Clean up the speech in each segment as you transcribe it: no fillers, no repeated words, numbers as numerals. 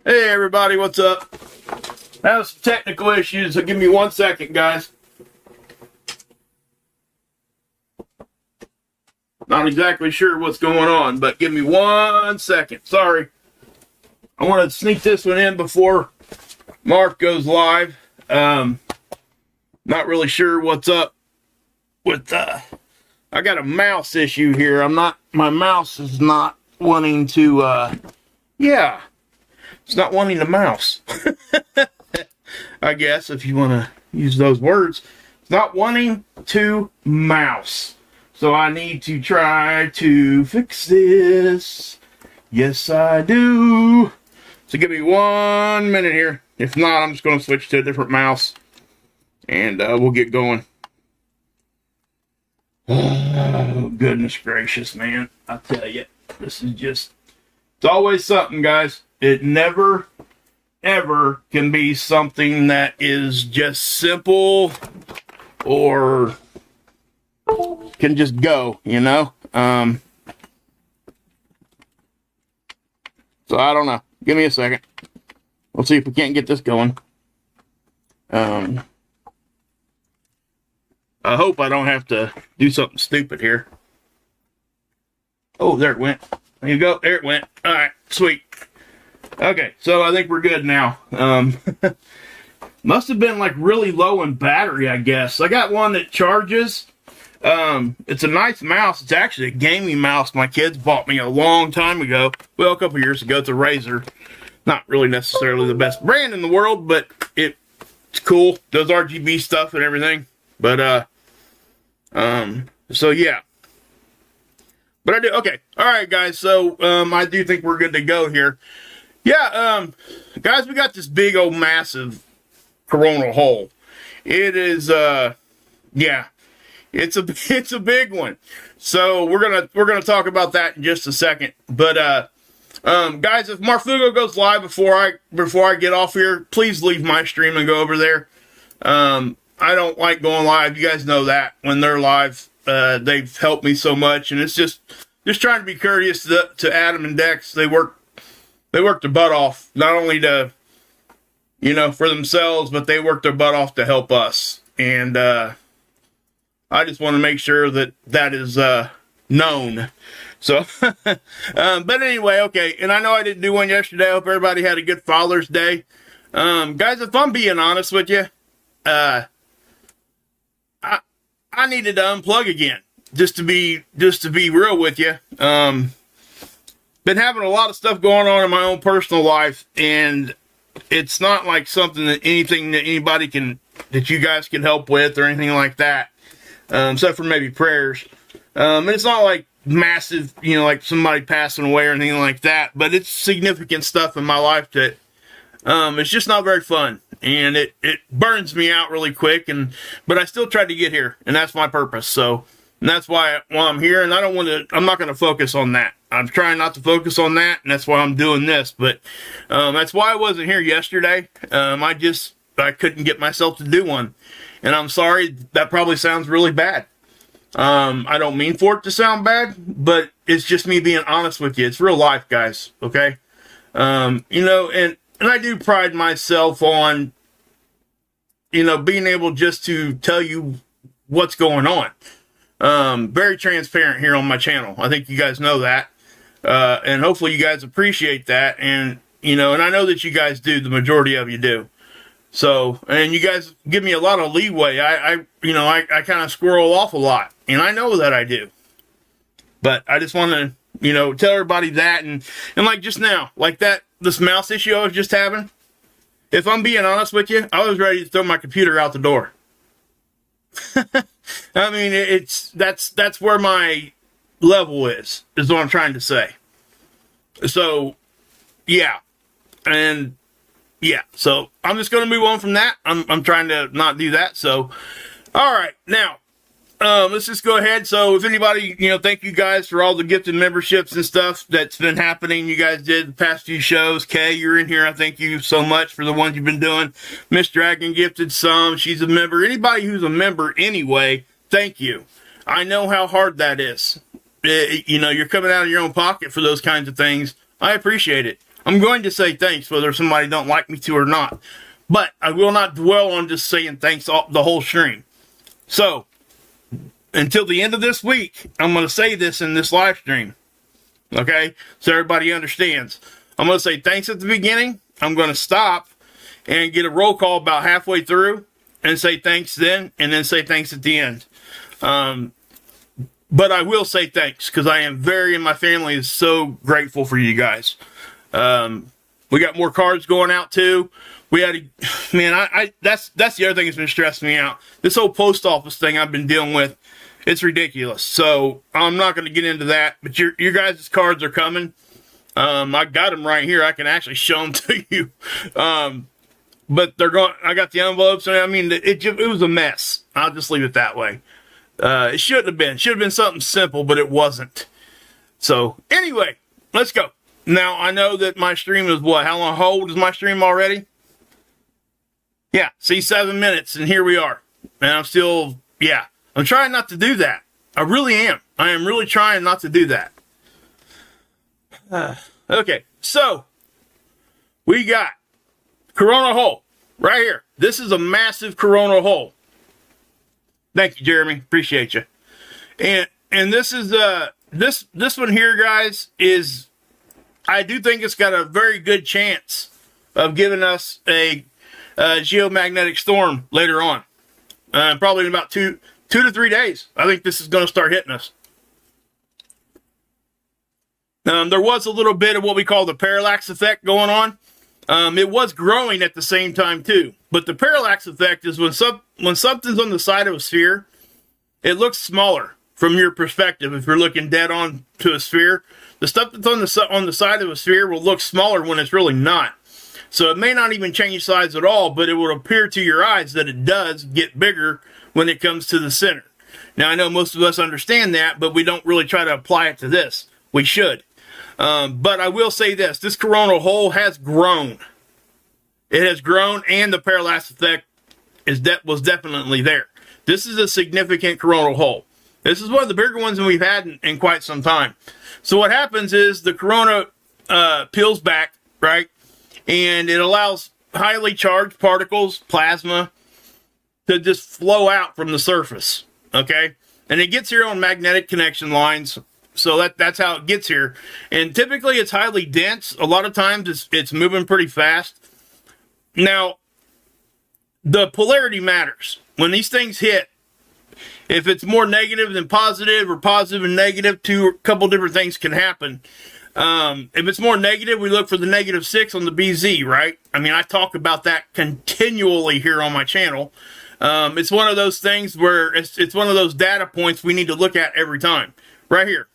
Hey everybody, what's up? I have some technical issues, so give me 1 second, guys. Not exactly sure what's going on, but give me 1 second. Sorry. I want to sneak this one in before Mark goes live. Not really sure what's up with I got a mouse issue here. My mouse is not wanting to it's not wanting to mouse. I guess if you want to use those words. It's not wanting to mouse. So I need to try to fix this. Yes, I do. So give me 1 minute here. If not, I'm just going to switch to a different mouse. And we'll get going. Oh, goodness gracious, man. I tell you, this is just... It's always something, guys. It never, ever can be something that is just simple or can just go, you know? So I don't know. Give me a second. We'll see if we can't get this going. I hope I don't have to do something stupid here. Oh, there it went. There you go. There it went. All right, sweet. Okay, so I think we're good now. Must have been like really low in battery, I guess. I got one that charges. It's a nice mouse. It's actually a gaming mouse my kids bought me a long time ago. Well, a couple years ago. It's a Razer. Not really necessarily the best brand in the world, but it's cool. Does RGB stuff and everything. But, so yeah. But I do, okay. All right, guys. So, I do think we're good to go here. Yeah, guys, we got this big old massive coronal hole. It is, yeah, it's a big one. So we're gonna talk about that in just a second. But, guys, if Marfugo goes live before I get off here, please leave my stream and go over there. I don't like going live. You guys know that when they're live, they've helped me so much, and it's just trying to be courteous to Adam and Dex. They work their butt off, not only to, you know, for themselves, but they work their butt off to help us. And I just want to make sure that is known. So, but anyway, okay. And I know I didn't do one yesterday. I hope everybody had a good Father's Day. Guys, if I'm being honest with you, I needed to unplug again. Just to be real with you. Been having a lot of stuff going on in my own personal life, and it's not like something that anybody that you guys can help with or anything like that, except for maybe prayers. And it's not like massive, you know, like somebody passing away or anything like that, but it's significant stuff in my life that it's just not very fun, and it burns me out really quick. But I still tried to get here, and that's my purpose. So. And that's why I'm here, and I'm not going to focus on that. I'm trying not to focus on that, and that's why I'm doing this. But that's why I wasn't here yesterday. I couldn't get myself to do one. And I'm sorry, that probably sounds really bad. I don't mean for it to sound bad, but it's just me being honest with you. It's real life, guys, okay? You know, and I do pride myself on, you know, being able just to tell you what's going on. Very transparent here on my channel. I think you guys know that. And hopefully you guys appreciate that. And, you know, and I know that you guys do. The majority of you do. So, and you guys give me a lot of leeway. I kind of squirrel off a lot. And I know that I do. But I just want to, you know, tell everybody that. And like just now, like this mouse issue I was just having. If I'm being honest with you, I was ready to throw my computer out the door. I mean, that's where my level is what I'm trying to say. So, yeah. And, yeah. So, I'm just going to move on from that. I'm trying to not do that. So, all right. Now, let's just go ahead. So, if anybody, you know, thank you guys for all the gifted memberships and stuff that's been happening. You guys did the past few shows. Kay, you're in here. I thank you so much for the ones you've been doing. Miss Dragon gifted some. She's a member. Anybody who's a member anyway, thank you. I know how hard that is. You know, you're coming out of your own pocket for those kinds of things. I appreciate it. I'm going to say thanks whether somebody don't like me to or not. But I will not dwell on just saying thanks the whole stream. So, until the end of this week, I'm going to say this in this live stream. Okay? So everybody understands. I'm going to say thanks at the beginning. I'm going to stop and get a roll call about halfway through and say thanks then, and then say thanks at the end. But I will say thanks because I am and my family is so grateful for you guys. We got more cards going out too. We had that's the other thing that's been stressing me out. This whole post office thing I've been dealing with, it's ridiculous. So I'm not going to get into that, but your guys' cards are coming. I got them right here. I can actually show them to you. But they're going, I got the envelopes, and I mean, it was a mess. I'll just leave it that way. It shouldn't have been. It should have been something simple, but it wasn't. So, anyway, let's go. Now, I know that my stream is what? How old is my stream already? Yeah, see, 7 minutes, and here we are. And I'm still, I'm trying not to do that. I really am. I am really trying not to do that. Okay, so, we got Coronal hole, right here. This is a massive coronal hole. Thank you, Jeremy. Appreciate you. And this is this one here, guys, is, I do think it's got a very good chance of giving us a geomagnetic storm later on. Probably in about 2 to 3 days. I think this is going to start hitting us. There was a little bit of what we call the parallax effect going on. It was growing at the same time too. But the parallax effect is when something's on the side of a sphere, it looks smaller from your perspective. If you're looking dead on to a sphere, the stuff that's on the side of a sphere will look smaller when it's really not. So it may not even change size at all, but it will appear to your eyes that it does get bigger when it comes to the center. Now, I know most of us understand that, but we don't really try to apply it to this. We should. But I will say this coronal hole has grown. It has grown, and the parallax effect was definitely there. This is a significant coronal hole. This is one of the bigger ones than we've had in quite some time. So what happens is the corona peels back, right? And it allows highly charged particles, plasma, to just flow out from the surface, okay? And it gets here on magnetic connection lines. So that's how it gets here. And typically it's highly dense. A lot of times it's moving pretty fast. Now, the polarity matters. When these things hit, if it's more negative than positive or positive and negative, a couple different things can happen. If it's more negative, we look for the -6 on the BZ, right? I mean, I talk about that continually here on my channel. It's one of those things where it's one of those data points we need to look at every time. Right here.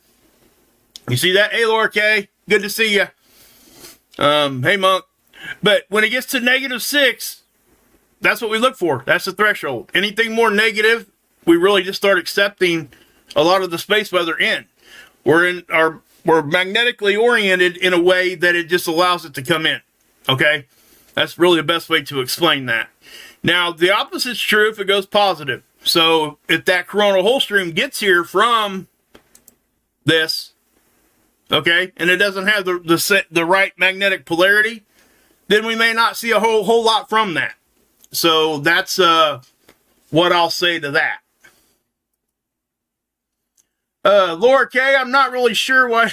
You see that? Hey, Laura K. Good to see you. Hey, Monk. But when it gets to -6, that's what we look for. That's the threshold. Anything more negative, we really just start accepting a lot of the space weather in. We're magnetically oriented in a way that it just allows it to come in. Okay? That's really the best way to explain that. Now, the opposite's true if it goes positive. So, if that coronal hole stream gets here from this, okay, and it doesn't have the right magnetic polarity, then we may not see a whole lot from that. So, that's what I'll say to that. Laura K, I'm not really sure why.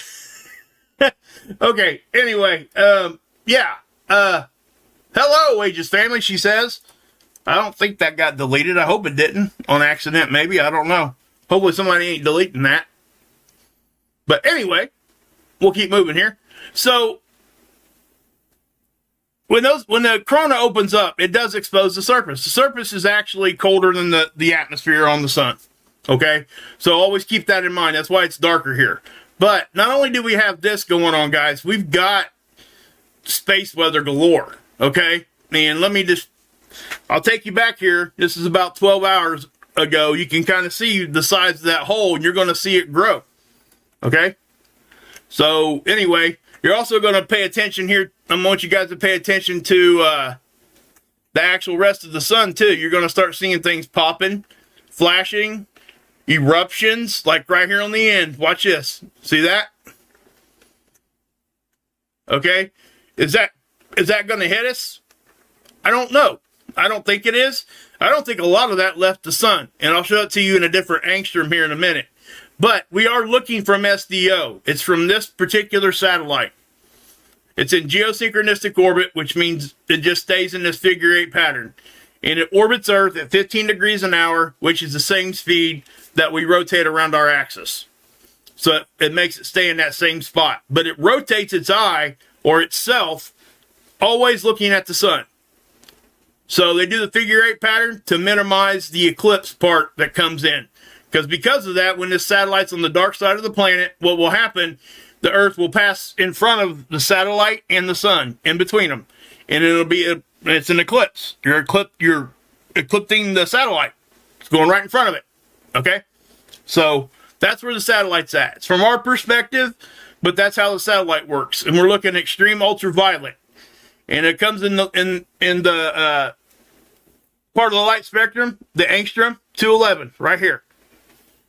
Okay, anyway, yeah. Hello, Aegis family, she says. I don't think that got deleted. I hope it didn't. On accident, maybe. I don't know. Hopefully somebody ain't deleting that. But anyway, we'll keep moving here. So, when the corona opens up, it does expose the surface. The surface is actually colder than the atmosphere on the sun. Okay? So always keep that in mind. That's why it's darker here. But not only do we have this going on, guys, we've got space weather galore. Okay? And I'll take you back here. This is about 12 hours ago. You can kind of see the size of that hole, and you're going to see it grow. Okay? So, anyway, you're also going to pay attention here. I want you guys to pay attention to the actual rest of the sun, too. You're going to start seeing things popping, flashing, eruptions, like right here on the end. Watch this. See that? Okay? Is that going to hit us? I don't know. I don't think it is. I don't think a lot of that left the sun. And I'll show it to you in a different angstrom here in a minute. But we are looking from SDO. It's from this particular satellite. It's in geosynchronistic orbit, which means it just stays in this figure 8 pattern. And it orbits Earth at 15 degrees an hour, which is the same speed that we rotate around our axis. So it makes it stay in that same spot. But it rotates its eye, or itself, always looking at the sun. So they do the figure 8 pattern to minimize the eclipse part that comes in. Because of that, when this satellite's on the dark side of the planet, what will happen, the Earth will pass in front of the satellite and the sun, in between them. And it's an eclipse. You're eclipsing the satellite. It's going right in front of it. Okay? So that's where the satellite's at. It's from our perspective, but that's how the satellite works. And we're looking at extreme ultraviolet. And it comes in the part of the light spectrum, the angstrom 211, right here.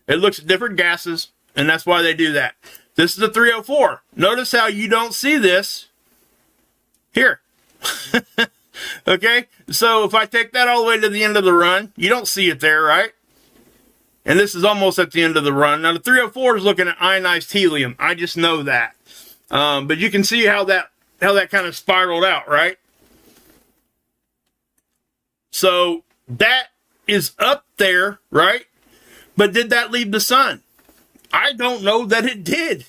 It looks at different gases, and that's why they do that. This is the 304. Notice how you don't see this here. Okay? So if I take that all the way to the end of the run, you don't see it there, right? And this is almost at the end of the run. Now, the 304 is looking at ionized helium. I just know that. But you can see how that kind of spiraled out, right? So that is up there, right? But did that leave the sun? I don't know that it did.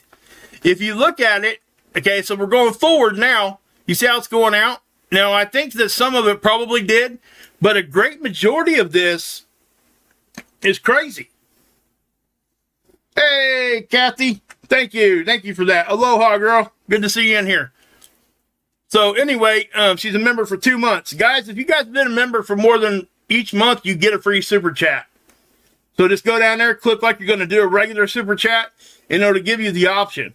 If you look at it, okay, so we're going forward now. You see how it's going out? Now, I think that some of it probably did, but a great majority of this is crazy. Hey, Kathy. Thank you. Thank you for that. Aloha, girl. Good to see you in here. So anyway, she's a member for 2 months. Guys, if you guys have been a member for more than each month, you get a free super chat. So just go down there, click like you're going to do a regular super chat, and it'll give you the option.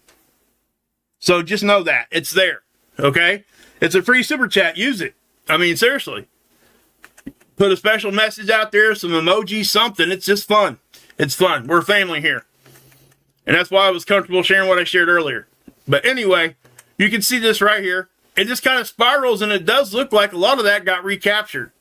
So just know that. It's there. Okay? It's a free super chat. Use it. I mean, seriously. Put a special message out there, some emojis, something. It's just fun. It's fun. We're a family here. And that's why I was comfortable sharing what I shared earlier. But anyway, you can see this right here. It just kind of spirals, and it does look like a lot of that got recaptured.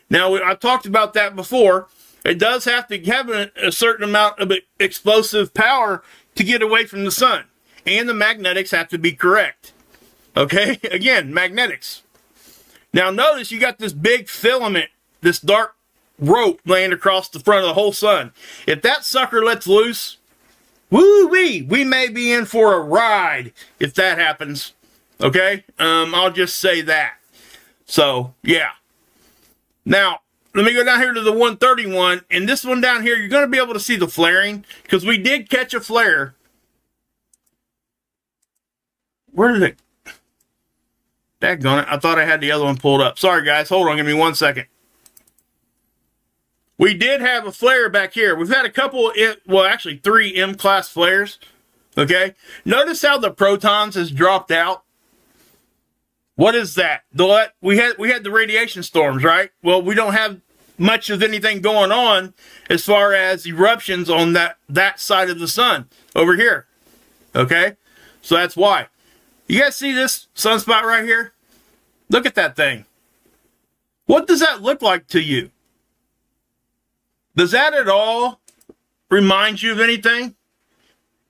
Now, I talked about that before. It does have to have a certain amount of explosive power to get away from the sun. And the magnetics have to be correct. Okay? Again, magnetics. Now, notice you got this big filament, this dark rope laying across the front of the whole sun. If that sucker lets loose, woo-wee, we may be in for a ride if that happens. Okay? I'll just say that. So, yeah. Now, let me go down here to the 131, and this one down here, you're going to be able to see the flaring, because we did catch a flare. Where did it? Daggone it. I thought I had the other one pulled up. Sorry, guys. Hold on. Give me 1 second. We did have a flare back here. We've had a couple, well, actually 3 M-class flares. Okay? Notice how the protons has dropped out. What is that? We had the radiation storms, right? Well, we don't have much of anything going on as far as eruptions on that side of the sun over here. Okay? So that's why. You guys see this sunspot right here? Look at that thing. What does that look like to you? Does that at all remind you of anything?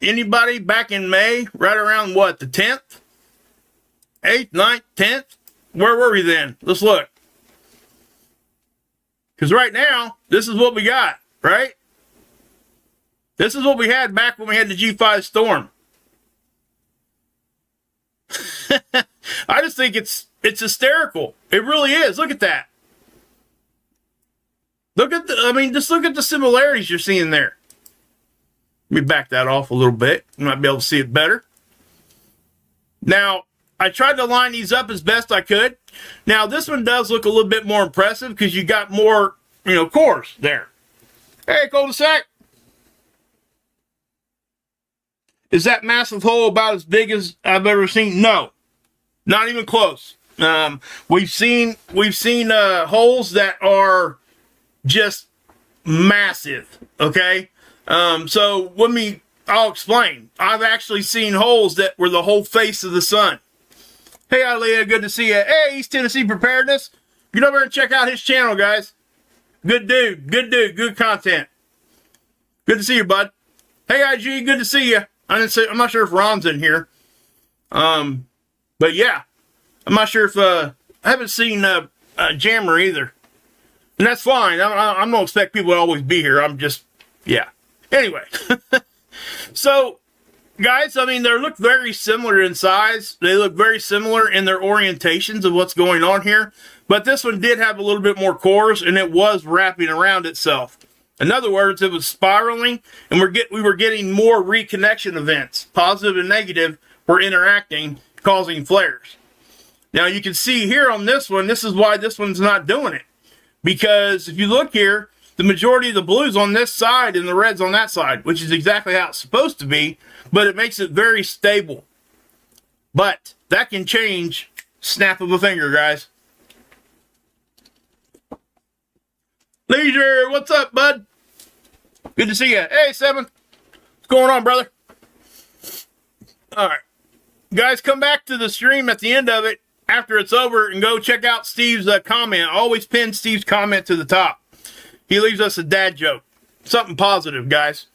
Anybody back in May, right around what, the 10th? 8th, 9th, 10th? Where were we then? Let's look. Because right now, this is what we got, right? This is what we had back when we had the G5 storm. I just think it's hysterical. It really is. Look at that. Just look at the similarities you're seeing there. Let me back that off a little bit. You might be able to see it better. Now, I tried to line these up as best I could. Now, this one does look a little bit more impressive because you got more, cores there. Hey, cul-de-sac. Is that massive hole about as big as I've ever seen? No, not even close. We've seen holes that are just massive. Okay, so I'll explain. I've actually seen holes that were the whole face of the sun. Hey, Aaliyah, good to see you. Hey, East Tennessee Preparedness. Get over and check out his channel, guys. Good dude, good content. Good to see you, bud. Hey, IG, good to see you. I'm not sure if Ron's in here. But yeah, I'm not sure if, I haven't seen, Jammer either. And that's fine. I don't expect people to always be here. I'm just, yeah. Anyway. So, guys, I mean, they look very similar in size. They look very similar in their orientations of what's going on here. But this one did have a little bit more cores, and it was wrapping around itself. In other words, it was spiraling, and we were getting more reconnection events. Positive and negative were interacting, causing flares. Now, you can see here on this one, this is why this one's not doing it. Because if you look here, the majority of the blue's on this side and the red's on that side, which is exactly how it's supposed to be, but it makes it very stable. But that can change snap of a finger, guys. Leisure, what's up, bud? Good to see you. Hey, Seven. What's going on, brother? All right. Guys, come back to the stream at the end of it after it's over and go check out Steve's comment. I always pin Steve's comment to the top. He leaves us a dad joke. Something positive, guys.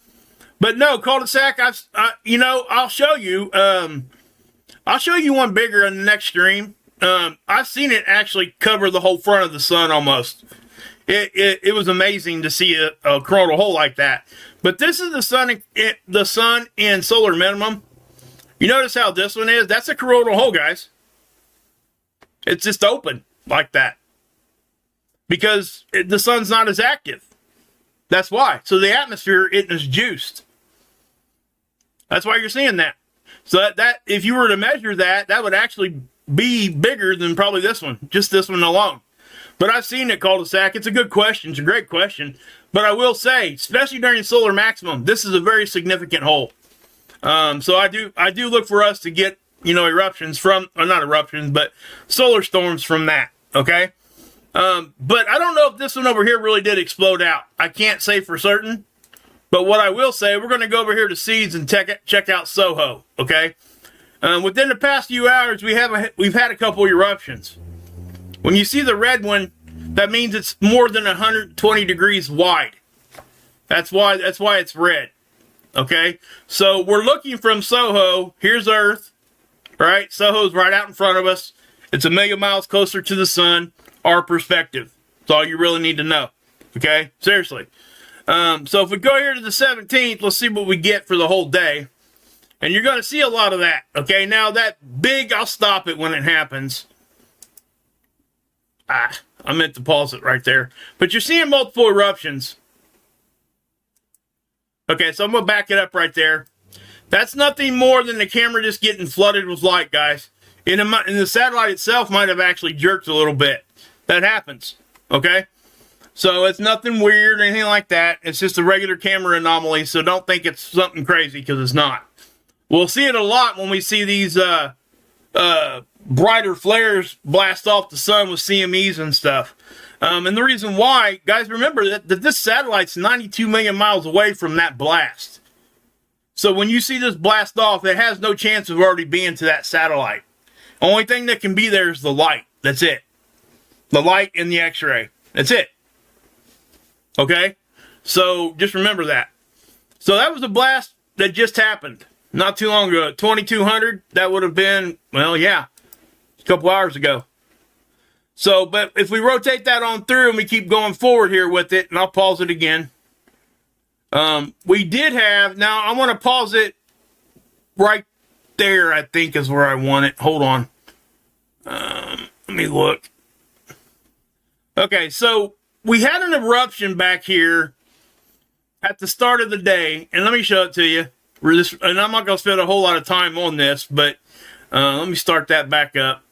But no, cul-de-sac, I'll show you. I'll show you one bigger in the next stream. I've seen it actually cover the whole front of the sun almost. It was amazing to see a coronal hole like that. But this is the sun in solar minimum. You notice how this one is? That's a coronal hole, guys. It's just open like that. Because the sun's not as active. That's why. So the atmosphere isn't as juiced. That's why you're seeing that. So that if you were to measure that, that would actually be bigger than probably this one. Just this one alone. But I've seen it cul-de-sac. It's a good question. It's a great question. But I will say, especially during solar maximum, this is a very significant hole. So I do look for us to get, eruptions from, or not eruptions, but solar storms from that. Okay? But I don't know if this one over here really did explode out. I can't say for certain. But what I will say, we're going to go over here to Seeds and check out Soho. Okay? Within the past few hours, we've had a couple eruptions. When you see the red one, that means it's more than 120 degrees wide. That's why it's red. Okay? So we're looking from Soho. Here's Earth. Right? Soho's right out in front of us. It's 1 million miles closer to the sun. Our perspective. That's all you really need to know. Okay? Seriously. So if we go here to the 17th, let's see what we get for the whole day. And you're going to see a lot of that. Okay? Now that big, I'll stop it when it happens. I meant to pause it right there. But you're seeing multiple eruptions. Okay, so I'm going to back it up right there. That's nothing more than the camera just getting flooded with light, guys. And the satellite itself might have actually jerked a little bit. That happens. Okay? So it's nothing weird or anything like that. It's just a regular camera anomaly, so don't think it's something crazy, because it's not. We'll see it a lot when we see these brighter flares blast off the sun with CMEs and stuff. And the reason why, guys, remember that this satellite's 92 million miles away from that blast. So when you see this blast off, it has no chance of already being to that satellite. Only thing that can be there is the light. That's it. The light and the X-ray. That's it. Okay? So just remember that. So that was a blast that just happened not too long ago. 2200, that would have been, well, yeah, a couple hours ago. So, but if we rotate that on through and we keep going forward here with it, and I'll pause it again. We did have, now I want to pause it right there, I think is where I want it. Hold on. Let me look. Okay, so we had an eruption back here at the start of the day, and let me show it to you. And I'm not going to spend a whole lot of time on this, but let me start that back up.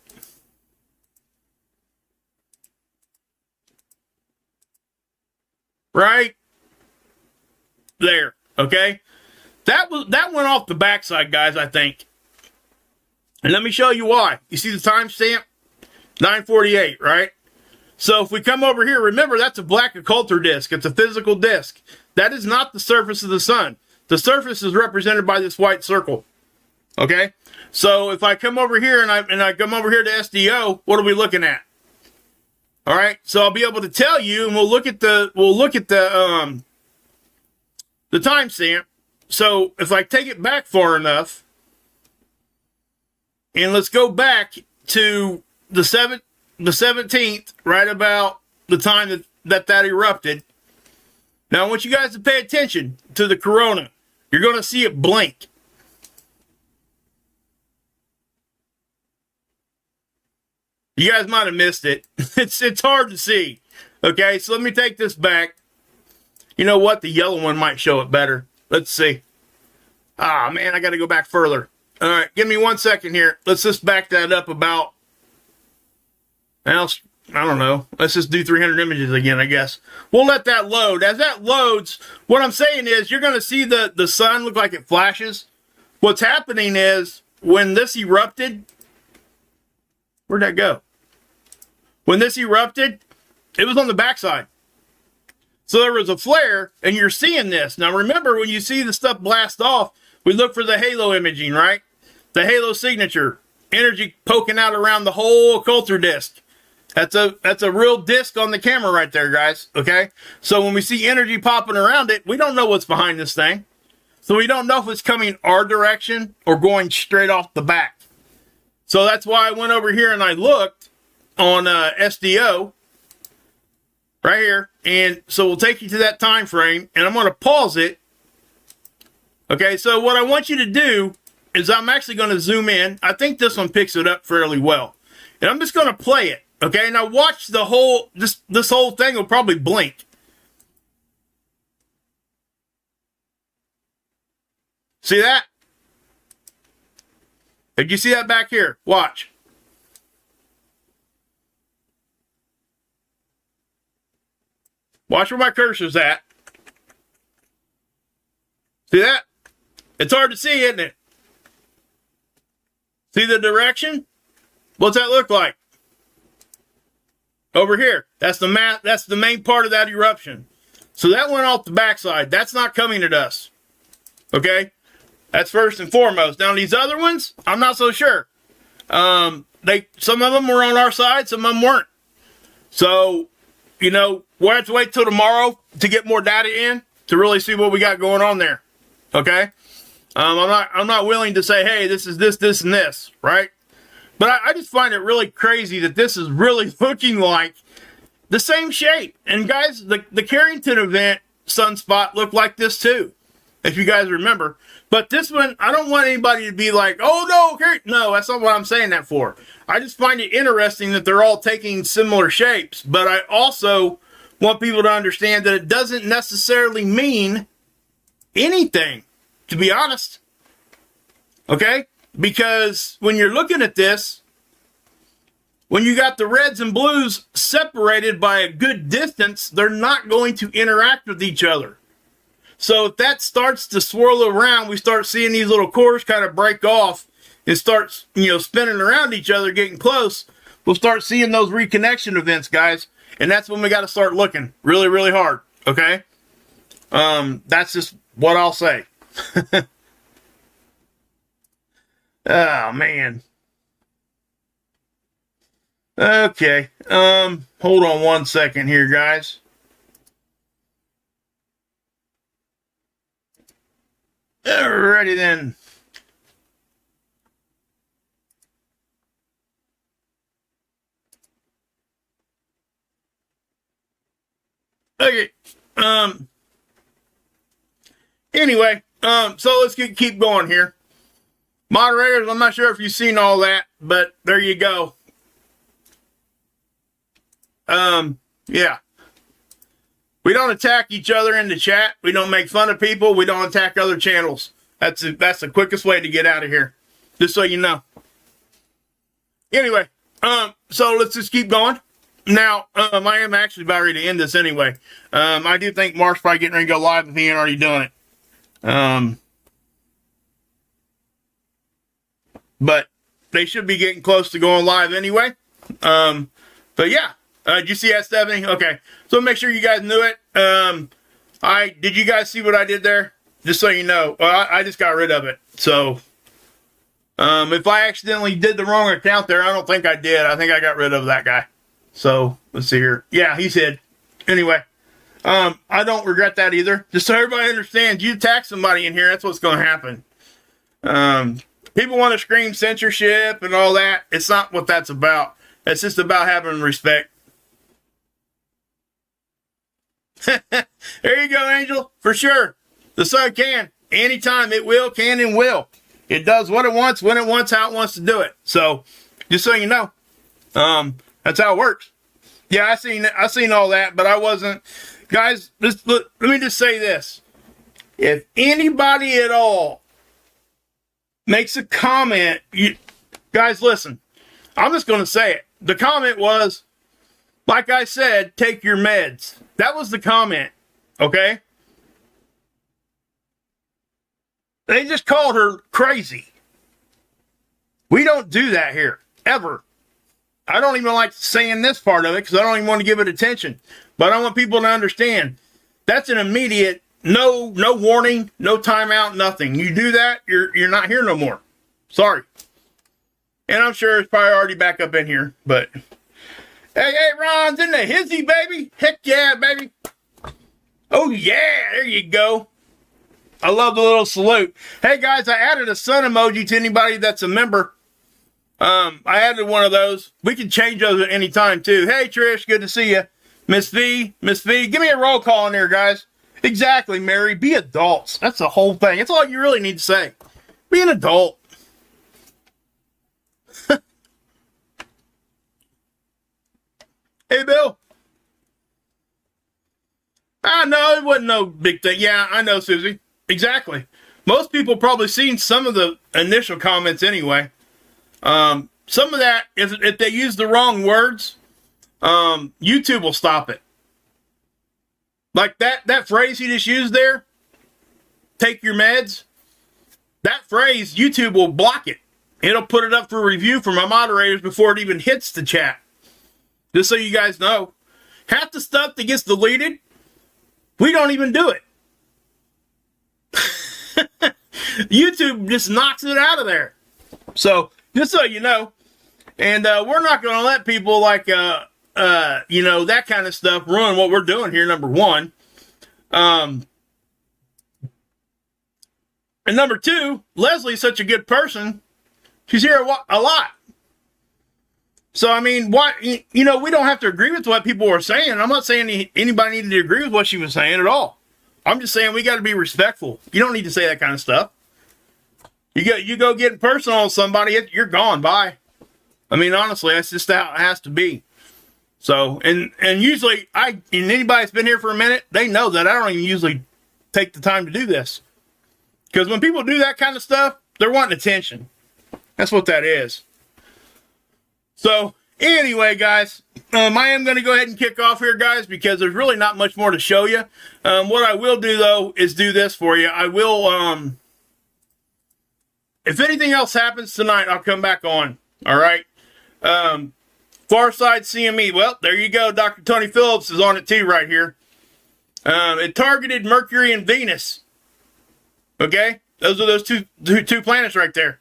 Right there, okay? That went off the backside, guys, I think. And let me show you why. You see the timestamp? 9:48, right? So if we come over here, remember that's a black occulter disk. It's a physical disk. That is not the surface of the sun. The surface is represented by this white circle. Okay, so if I come over here and I come over here to SDO, what are we looking at? All right, so I'll be able to tell you, and we'll look at the timestamp. So if I take it back far enough, and let's go back to the 17th, right about the time that erupted. Now I want you guys to pay attention to the corona. You're going to see it blink. You guys might have missed it. It's hard to see. Okay, so let me take this back. You know what? The yellow one might show it better. Let's see. Ah, man, I got to go back further. All right, give me 1 second here. Let's just back that up about, I don't know. Let's just do 300 images again, I guess. We'll let that load. As that loads, what I'm saying is you're going to see the sun look like it flashes. What's happening is when this erupted, where'd that go? When this erupted, it was on the backside. So there was a flare, and you're seeing this. Now remember, when you see the stuff blast off, we look for the halo imaging, right? The halo signature. Energy poking out around the whole culture disc. That's a real disc on the camera right there, guys. Okay? So when we see energy popping around it, we don't know what's behind this thing. So we don't know if it's coming our direction or going straight off the back. So that's why I went over here and I looked on SDO right here. And so we'll take you to that time frame, and I'm going to pause it. Okay, so what I want you to do is I'm actually going to zoom in. I think this one picks it up fairly well. And I'm just going to play it. Okay, now watch the whole, this whole thing will probably blink. See that? Did you see that back here? Watch. Watch where my cursor's at. See that? It's hard to see, isn't it? See the direction? What's that look like? Over here. That's the main part of that eruption. So that went off the backside. That's not coming at us. Okay? That's first and foremost. Now these other ones, I'm not so sure. Some of them were on our side, some of them weren't. So, you know, we'll have to wait till tomorrow to get more data in to really see what we got going on there. Okay? I'm not willing to say, hey, this is this, and this, right? But I just find it really crazy that this is really looking like the same shape. And guys, the Carrington event sunspot looked like this too, if you guys remember. But this one, I don't want anybody to be like, oh no, no, that's not what I'm saying that for. I just find it interesting that they're all taking similar shapes. But I also want people to understand that it doesn't necessarily mean anything, to be honest. Okay? Because when you're looking at this, when you got the reds and blues separated by a good distance, they're not going to interact with each other. So if that starts to swirl around, we start seeing these little cores kind of break off and start, spinning around each other, getting close. We'll start seeing those reconnection events, guys. And that's when we got to start looking really, really hard. Okay? That's just what I'll say. Oh, man. Okay. Hold on 1 second here, guys. Alrighty then. Okay. Anyway, so let's keep going here. Moderators, I'm not sure if you've seen all that, but there you go. Yeah. We don't attack each other in the chat. We don't make fun of people. We don't attack other channels. That's the quickest way to get out of here. Just so you know. Anyway, so let's just keep going. Now, I am actually about ready to end this anyway. I do think Mark's probably getting ready to go live if he ain't already doing it. But they should be getting close to going live anyway. But yeah. Did you see that, Stephanie? Okay. So make sure you guys knew it. Did you guys see what I did there? Just so you know. I just got rid of it. So If I accidentally did the wrong account there, I don't think I did. I think I got rid of that guy. So let's see here. Yeah, he's hid. Anyway, I don't regret that either. Just so everybody understands, you attack somebody in here, that's what's going to happen. People want to scream censorship and all that. It's not what that's about. It's just about having respect. There you go, Angel. For sure. The sun can. Anytime it will, can, and will. It does what it wants, when it wants, how it wants to do it. So, just so you know, that's how it works. Yeah, I seen all that, but I wasn't. Guys, let me just say this. If anybody at all makes a comment, guys, listen. I'm just going to say it. The comment was, like I said, take your meds. That was the comment, okay? They just called her crazy. We don't do that here, ever. I don't even like saying this part of it because I don't even want to give it attention. But I want people to understand that's an immediate, no warning, no timeout, nothing. You do that, you're not here no more. Sorry. And I'm sure it's probably already back up in here, but hey, Ron's in the hizzy, baby. Heck yeah, baby. Oh yeah, there you go. I love the little salute. Hey guys, I added a sun emoji to anybody that's a member. I added one of those. We can change those at any time too. Hey Trish, good to see you. Miss V, give me a roll call in there, guys. Exactly, Mary. Be adults. That's the whole thing. That's all you really need to say. Be an adult. Hey, Bill. I know it wasn't no big thing. Yeah, I know, Susie. Exactly. Most people probably seen some of the initial comments anyway. Some of that, if they use the wrong words, YouTube will stop it. Like that phrase he just used there, take your meds, that phrase, YouTube will block it. It'll put it up for review for my moderators before it even hits the chat. Just so you guys know. Half the stuff that gets deleted, we don't even do it. YouTube just knocks it out of there. So, just so you know. And we're not going to let people like, that kind of stuff ruin what we're doing here, number one. And number two, Leslie's such a good person. She's here a lot. So, I mean, we don't have to agree with what people are saying. I'm not saying anybody needed to agree with what she was saying at all. I'm just saying we got to be respectful. You don't need to say that kind of stuff. You go getting personal with somebody, you're gone. Bye. I mean, honestly, that's just how it has to be. So, and usually, and anybody that's been here for a minute, they know that I don't even usually take the time to do this. Because when people do that kind of stuff, they're wanting attention. That's what that is. So, anyway, guys, I am going to go ahead and kick off here, guys, because there's really not much more to show you. What I will do, though, is do this for you. I will, if anything else happens tonight, I'll come back on. All right? Farside CME. Well, there you go. Dr. Tony Phillips is on it, too, right here. It targeted Mercury and Venus. Okay? Those are those two planets right there.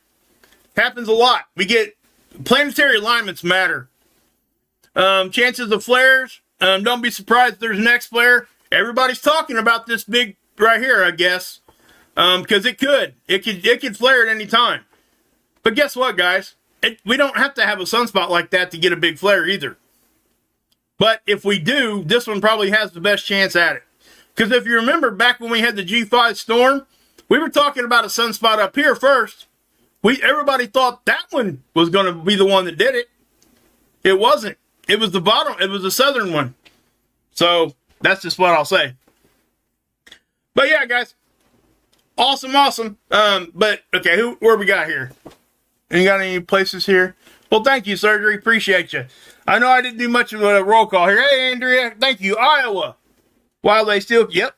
Happens a lot. We get planetary alignments matter. Chances of flares. Don't be surprised if there's an next flare. Everybody's talking about this big right here, I guess. Because it could flare at any time. But guess what, guys? We don't have to have a sunspot like that to get a big flare either. But if we do, this one probably has the best chance at it. Because if you remember back when we had the G5 storm, we were talking about a sunspot up here first. Everybody thought that one was going to be the one that did it. It wasn't. It was the bottom. It was the southern one. So that's just what I'll say. But yeah, guys. Awesome. But okay, where we got here? You got any places here? Well, thank you, Surgery. Appreciate you. I know I didn't do much of a roll call here. Hey, Andrea. Thank you. Iowa. While they still... Yep.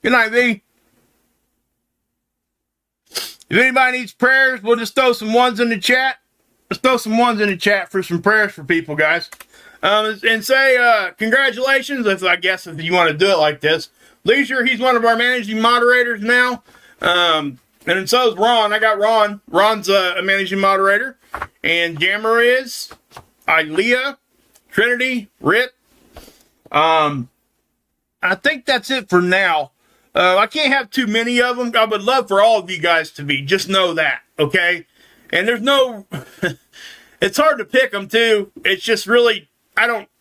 Good night, V. If anybody needs prayers, we'll just throw some ones in the chat. Let's throw some ones in the chat for some prayers for people, guys. And say congratulations, if you want to do it like this. Leisure, he's one of our managing moderators now. And so is Ron. I got Ron. Ron's a managing moderator. And Jammer is Ilea, Trinity, Rip. I think that's it for now. I can't have too many of them. I would love for all of you guys to be. Just know that, okay? And there's no... it's hard to pick them, too. It's just really...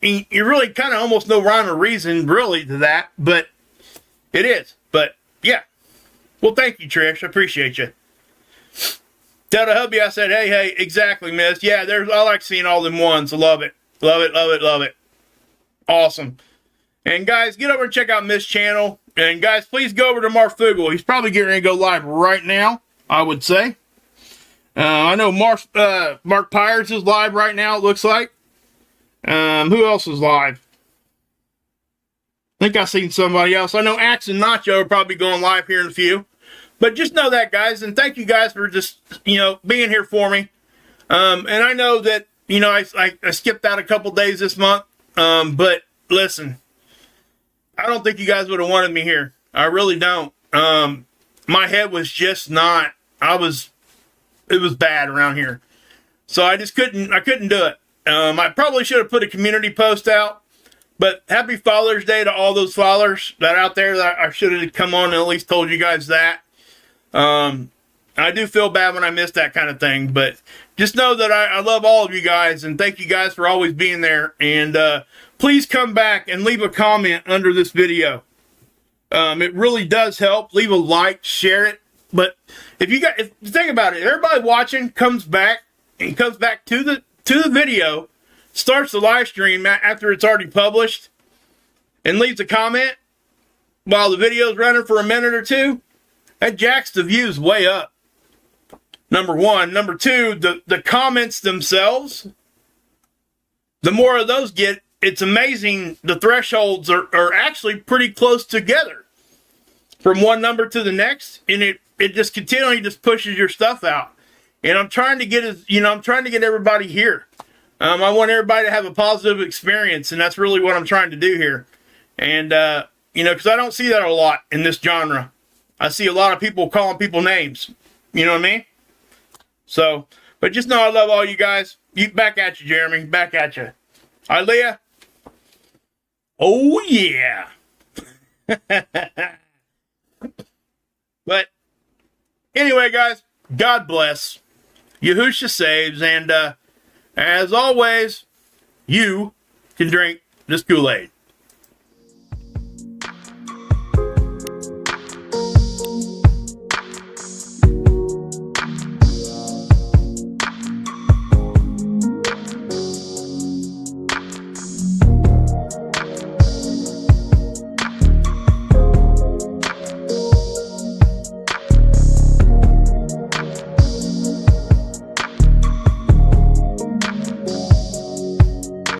You really kind of almost no rhyme or reason, really, to that. But it is. But, yeah. Well, thank you, Trish. I appreciate you. Tell the hubby I said, hey, exactly, miss. Yeah, I like seeing all them ones. I love it. Love it, love it, love it. Awesome. And, guys, get over and check out Miss channel. And, guys, please go over to Mark Fugel. He's probably getting ready to go live right now, I would say. I know Mark Pyers is live right now, it looks like. Who else is live? I think I've seen somebody else. I know Axe and Nacho are probably going live here in a few. But just know that, guys. And thank you guys for just, being here for me. And I know that, I skipped out a couple days this month. But listen, I don't think you guys would have wanted me here. I really don't. My head was just not, it was bad around here. So I couldn't do it. I probably should have put a community post out, but happy Father's Day to all those fathers that are out there that I should have come on and at least told you guys that. I do feel bad when I miss that kind of thing, but just know that I love all of you guys and thank you guys for always being there. And, please come back and leave a comment under this video. It really does help. Leave a like, share it. But if think about it, everybody watching comes back to the video, starts the live stream after it's already published, and leaves a comment while the video's running for a minute or two, that jacks the views way up. Number one. Number two, the comments themselves, the more of those get, it's amazing. The thresholds are actually pretty close together from one number to the next, and it just continually just pushes your stuff out. And I'm trying to get everybody here. I want everybody to have a positive experience, and that's really what I'm trying to do here. And, because I don't see that a lot in this genre. I see a lot of people calling people names. You know what I mean? So, but just know I love all you guys. Back at you, Jeremy. Back at you. Ilea. Oh, yeah. But, anyway, guys, God bless. Yahusha saves, and as always, you can drink this Kool-Aid.